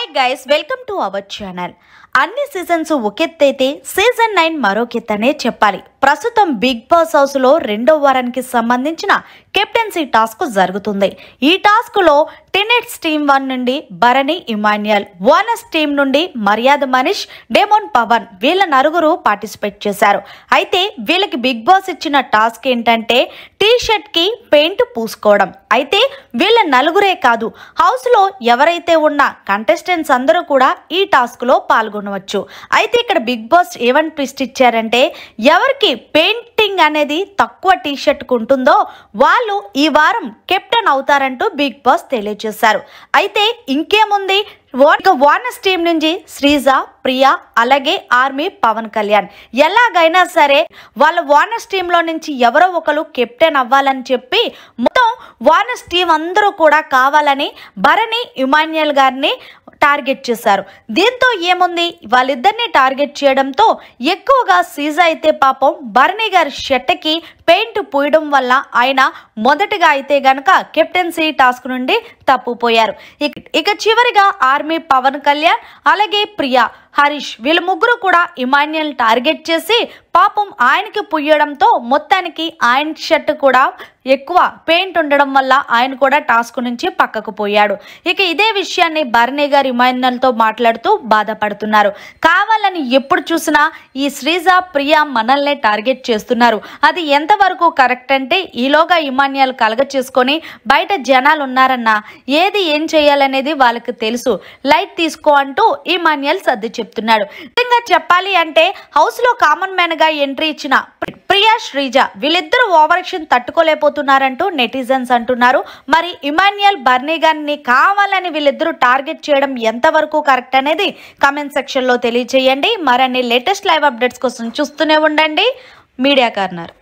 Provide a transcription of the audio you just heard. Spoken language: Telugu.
Hi guys, welcome to our channel. అన్ని సీజన్స్ ఒకెత్తైతే సీజన్ 9 మరొకెత్తనే చెప్పాలి. ప్రస్తుతం బిగ్ బాస్ హౌస్ లో రెండో వారానికి సంబంధించిన కెప్టెన్సీ టాస్క్ జరుగుతుంది. ఈ టాస్క్ లో టినెట్స్ టీమ్ 1 నుండి భరణి ఇమాన్యుయల్, వానస్ టీమ్ నుండి మర్యాద మనీష్, డెమోన్ పవన్ వీళ్ళ నలుగురు పార్టిసిపేట్ చేశారు. అయితే వీళ్ళకి బిగ్ బాస్ ఇచ్చిన టాస్క్ ఏంటంటే టీ షర్ట్ కి పెయింట్ పూసుకోవడం. అయితే వీళ్ళ నలుగురే కాదు, హౌస్ లో ఎవరైతే ఉన్న కంటెస్టెంట్స్ అందరూ కూడా ఈ టాస్క్ లో పాల్గొనవచ్చు. అయితే ఇక్కడ బిగ్ బాస్ ఏమని ట్విస్ట్ ఇచ్చారంటే ఎవరికి పెయింటింగ్ అనేది తక్కువ టీ షర్ట్ కు ఉంటుందో వాళ్ళు ఈ వారం కెప్టెన్ అవుతారంటూ బిగ్ బాస్ తెలియజేశారు. అయితే ఇంకేముంది, వానస్ టీం నుంచి శ్రీజ, ప్రియా, అలాగే ఆర్మీ పవన్ కళ్యాణ్ ఎలాగైనా సరే వాళ్ళ వానస్ టీంలో నుంచి ఎవరో ఒకరు కెప్టెన్ అవ్వాలని చెప్పి మొత్తం వానస్ టీం అందరూ కూడా కావాలని భరణి ఇమాన్యుయల్ గారిని టార్గెట్ చేశారు. దీంతో ఏముంది, వాళ్ళిద్దరిని టార్గెట్ చేయడంతో ఎక్కువగా సీజా అయితే పాపం భరణి గారి షర్ట్కి పెయింట్ పూయడం వల్ల ఆయన మొదటగా అయితే గనక కెప్టెన్సీ టాస్క్ నుండి తప్పుపోయారు. ఇక చివరిగా ఆర్మీ పవన్ కళ్యాణ్ అలాగే ప్రియా, హరీష్ వీళ్ళ ముగ్గురు కూడా ఇమాన్యుయల్ టార్గెట్ చేసి పాపం ఆయనకి పుయ్యడంతో మొత్తానికి ఆయన షర్ట్ కూడా ఎక్కువ పెయింట్ ఉండడం వల్ల ఆయన కూడా టాస్క్ నుంచి పక్కకు పోయాడు. ఇక ఇదే విషయాన్ని భరణి గారు ఇమాన్యుయల్తో మాట్లాడుతూ బాధపడుతున్నారు. కావాలని ఎప్పుడు చూసినా ఈ శ్రీజ, ప్రియా మనల్నే టార్గెట్ చేస్తున్నారు, అది ఎంతవరకు కరెక్ట్ అంటే ఈలోగా ఇమాన్యుయల్ కలగ చేసుకొని బయట జనాలు ఉన్నారన్నా ఏది ఏం చేయాలనేది వాళ్ళకి తెలుసు, లైట్ తీసుకో అంటూ ఇమాన్యుయల్ సర్ది చెప్తున్నాడు. నిజంగా చెప్పాలి అంటే హౌస్ లో కామన్ మ్యాన్ గా ఎంట్రీ ఇచ్చిన ప్రియా, శ్రీజ వీళ్ళిద్దరూ ఓవర్ యాక్షన్ తట్టుకోలేకపోతున్నారంటూ నెటిజన్స్ అంటున్నారు. మరి ఇమాన్యుయల్, భరణి గారిని కావాలని వీళ్ళిద్దరూ టార్గెట్ చేయడం ఎంతవరకు కరెక్ట్ అనేది కామెంట్ సెక్షన్ లో తెలియజేయండి. మరిన్ని లేటెస్ట్ లైవ్ అప్డేట్స్ కోసం చూస్తూనే ఉండండి మీడియా కార్నర్.